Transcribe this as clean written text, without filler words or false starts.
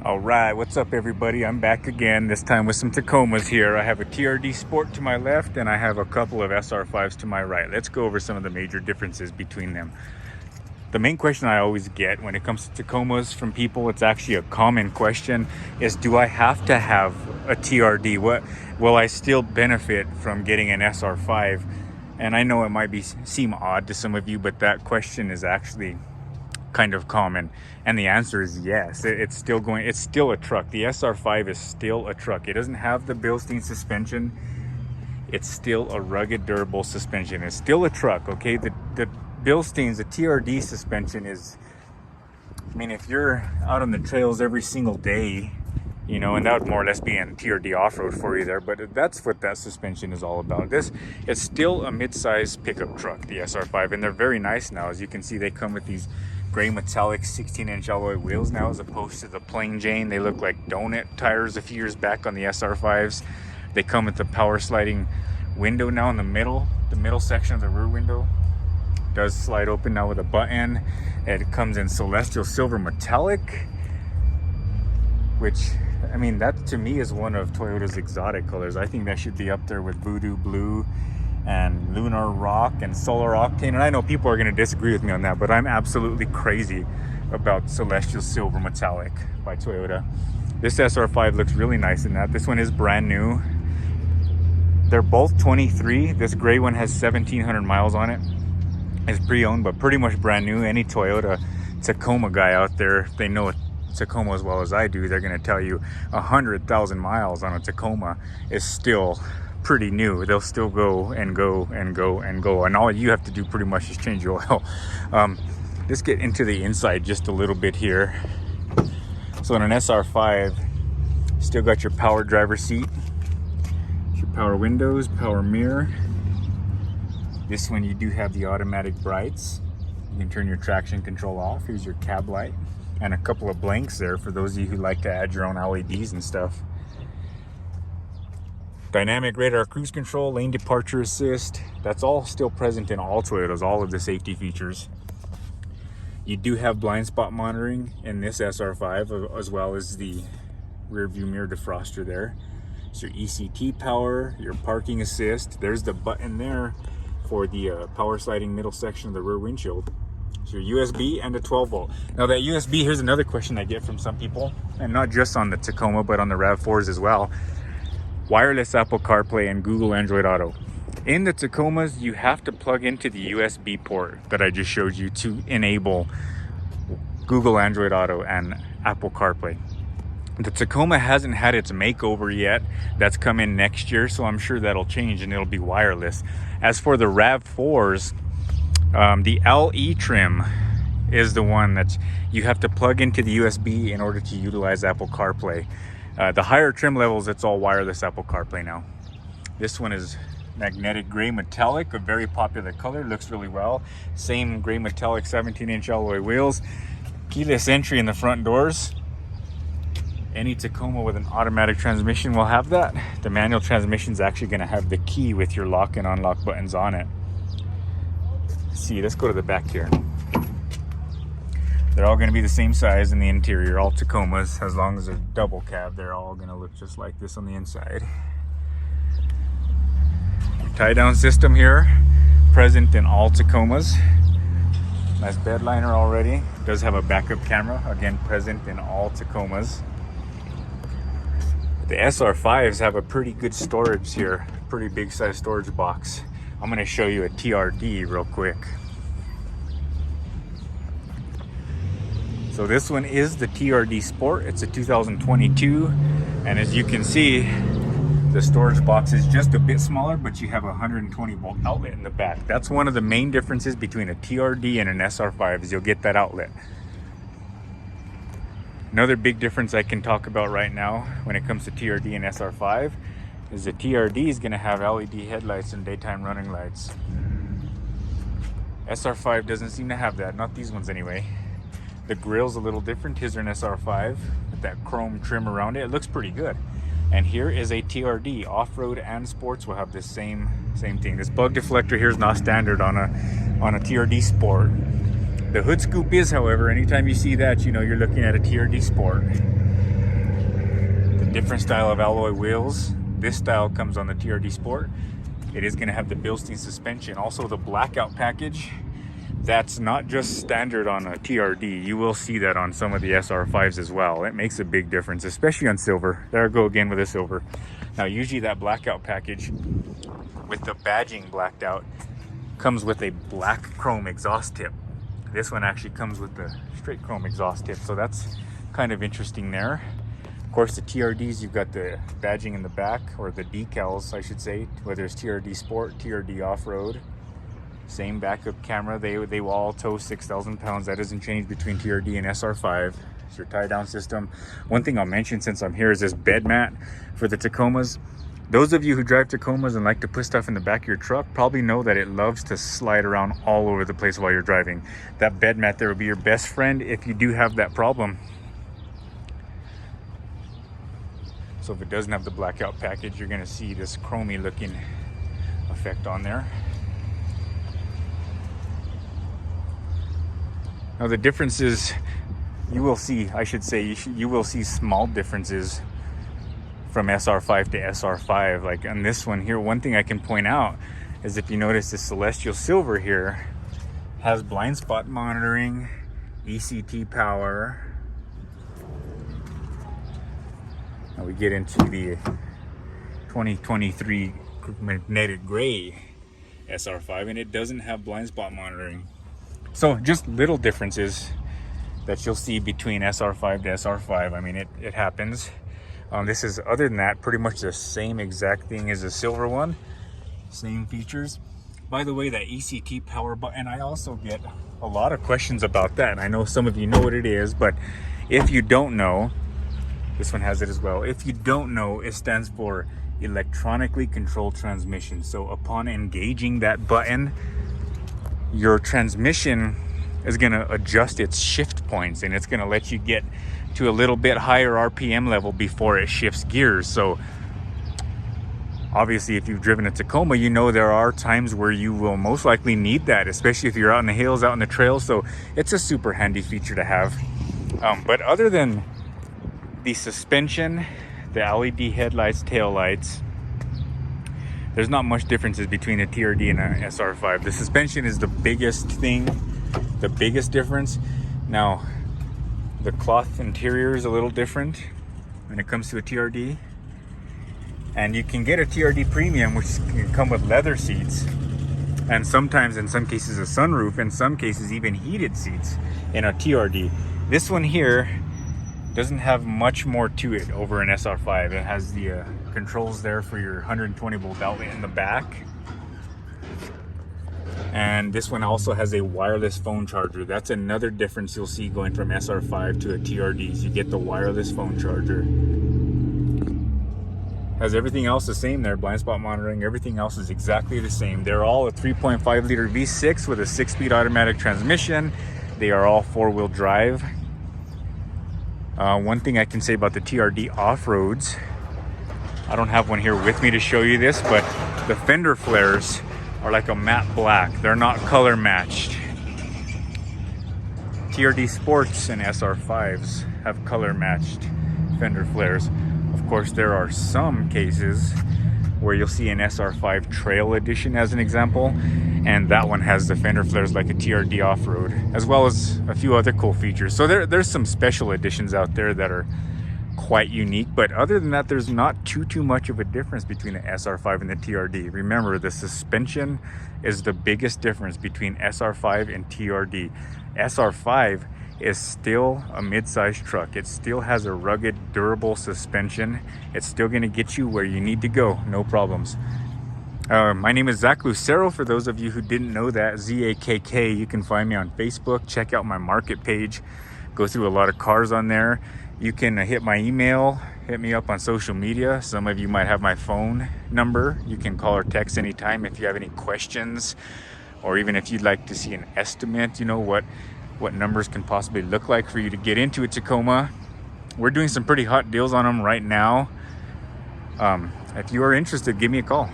All right, what's up everybody? I'm back again, this time with some Tacomas here. I have a TRD Sport to my left and I have a couple of SR5s to my right. Let's go over some of the major differences between them. The main question I always get when it comes to Tacomas from people, it's actually a common question, is do I have to have a TRD? What will I still benefit from getting an SR5? And I know it might seem odd to some of you, but that question is actually kind of common, and the answer is yes. It's still a truck. The SR5 is still a truck. It doesn't have the Bilstein suspension. It's still a rugged, durable suspension. It's still a truck, okay? The Bilsteins, the TRD suspension is, I mean, if you're out on the trails every single day, you know, and that would more or less be in TRD off-road for you there, but that's what that suspension is all about. It's still a mid-size pickup truck, the SR5, and they're very nice now. As you can see, they come with these gray metallic 16-inch alloy wheels now, as opposed to the plain Jane. They look like donut tires a few years back on the SR5s. They come with the power sliding window now in the middle section of the rear window. It does slide open now with a button. It comes in celestial silver metallic, which, I mean, that to me is one of Toyota's exotic colors. I think that should be up there with Voodoo Blue and Lunar Rock and Solar Octane. And I know people are going to disagree with me on that, but I'm absolutely crazy about Celestial Silver Metallic by Toyota. This SR5 looks really nice in that. This one is brand new. They're both 23. This gray one has 1,700 miles on it. It's pre-owned, but pretty much brand new. Any Toyota Tacoma guy out there, if they know Tacoma as well as I do, they're going to tell you 100,000 miles on a Tacoma is still pretty new. They'll still go and go and go and go, and all you have to do pretty much is change your oil. Let's get into the inside just a little bit here. So in an SR5, still got your power driver seat, your power windows, power mirror. This one you do have the automatic brights. You can turn your traction control off. Here's your cab light and a couple of blinks there for those of you who like to add your own LEDs and stuff. Dynamic radar cruise control, lane departure assist. That's all still present in all Toyotas, all of the safety features. You do have blind spot monitoring in this SR5, as well as the rear view mirror defroster there. It's your ECT power, your parking assist. There's the button there for the power sliding middle section of the rear windshield. So your USB and a 12 volt. Now that USB, here's another question I get from some people, and not just on the Tacoma, but on the RAV4s as well. Wireless Apple CarPlay and Google Android Auto. In the Tacomas, you have to plug into the USB port that I just showed you to enable Google Android Auto and Apple CarPlay. The Tacoma hasn't had its makeover yet. That's coming next year, so I'm sure that'll change and it'll be wireless. As for the RAV4s, the LE trim is the one that you have to plug into the USB in order to utilize Apple CarPlay. The higher trim levels, it's all wireless Apple CarPlay now. This one is magnetic gray metallic, a very popular color, looks really well. Same gray metallic 17-inch alloy wheels. Keyless entry in the front doors. Any Tacoma with an automatic transmission will have that. The manual transmission is actually going to have the key with your lock and unlock buttons on it. See, let's go to the back here. They're all going to be the same size in the interior, all Tacomas. As long as they're double cab, they're all going to look just like this on the inside. Tie down system here, present in all Tacomas. Nice bed liner already. Does have a backup camera, again present in all Tacomas. The SR5s have a pretty good storage here, pretty big size storage box. I'm going to show you a TRD real quick. So this one is the TRD Sport. It's a 2022, and as you can see, the storage box is just a bit smaller, but you have a 120 volt outlet in the back. That's one of the main differences between a TRD and an SR5 is you'll get that outlet. Another big difference I can talk about right now when it comes to TRD and SR5 is the TRD is going to have LED headlights and daytime running lights. SR5 doesn't seem to have that, not these ones anyway. The grill's a little different. Here's an SR5 with that chrome trim around it. It looks pretty good. And here is a TRD. Off-road and sports will have this same thing. This bug deflector here is not standard on a TRD Sport. The hood scoop is, however, anytime you see that, you know you're looking at a TRD Sport. different style of alloy wheels. This style comes on the TRD Sport. It is going to have the Bilstein suspension. Also the blackout package. That's not just standard on a TRD. You will see that on some of the SR5s as well. It makes a big difference, especially on silver. There I go again with the silver. Now usually that blackout package with the badging blacked out comes with a black chrome exhaust tip. This one actually comes with the straight chrome exhaust tip, so that's kind of interesting there. Of course, the TRDs, you've got the badging in the back, or the decals I should say, whether it's TRD Sport, TRD Off-Road. Same backup camera. They will all tow 6,000 pounds. That doesn't change between TRD and SR5. It's your tie down system. One thing I'll mention since I'm here is this bed mat for the Tacomas. Those of you who drive Tacomas and like to put stuff in the back of your truck probably know that it loves to slide around all over the place while you're driving. That bed mat there will be your best friend if you do have that problem. So if it doesn't have the blackout package, you're going to see this chromey looking effect on there. Now the differences, you will see, I should say, you will see small differences from SR5 to SR5. Like on this one here, one thing I can point out is if you notice the Celestial Silver here has blind spot monitoring, ECT power. Now we get into the 2023 magnetic gray SR5 and it doesn't have blind spot monitoring. So just little differences that you'll see between SR5 to SR5. I mean, it happens. This is, other than that, pretty much the same exact thing as the silver one. Same features. By the way, that ECT power button, I also get a lot of questions about that. And I know some of you know what it is, but if you don't know, this one has it as well. If you don't know, it stands for electronically controlled transmission. So upon engaging that button, your transmission is going to adjust its shift points and it's going to let you get to a little bit higher RPM level before it shifts gears. So obviously if you've driven a Tacoma, you know there are times where you will most likely need that, especially if you're out in the hills, out in the trails. So it's a super handy feature to have. But other than the suspension, the LED headlights, tail lights, there's not much differences between a TRD and a SR5. The suspension is the biggest thing, the biggest difference. Now, the cloth interior is a little different when it comes to a TRD. And you can get a TRD Premium, which can come with leather seats. And sometimes, in some cases, a sunroof, in some cases, even heated seats in a TRD. This one here doesn't have much more to it over an SR5. It has the controls there for your 120 volt outlet in the back. And this one also has a wireless phone charger. That's another difference you'll see going from SR5 to a TRD. You get the wireless phone charger. Has everything else the same there, blind spot monitoring, everything else is exactly the same. They're all a 3.5 liter V6 with a 6-speed automatic transmission. They are all 4-wheel drive. One thing I can say about the TRD off-roads, I don't have one here with me to show you this, but the fender flares are like a matte black. They're not color matched. TRD Sports and SR5s have color matched fender flares. Of course, there are some cases where you'll see an SR5 Trail Edition as an example, and that one has the fender flares like a TRD off-road, as well as a few other cool features. So there's some special editions out there that are quite unique, but other than that, there's not too much of a difference between the SR5 and the TRD. Remember, the suspension is the biggest difference between SR5 and TRD. SR5 is still a mid-sized truck. It still has a rugged, durable suspension. It's still going to get you where you need to go, no problems. My name is Zach Lucero, for those of you who didn't know that, Z-A-K-K. You can find me on Facebook. Check out my market page. Go through a lot of cars on there. You can hit my email, hit me up on social media. Some of you might have my phone number. You can call or text anytime if you have any questions, or even if you'd like to see an estimate, you know, what numbers can possibly look like for you to get into a Tacoma. We're doing some pretty hot deals on them right now. If you are interested, give me a call.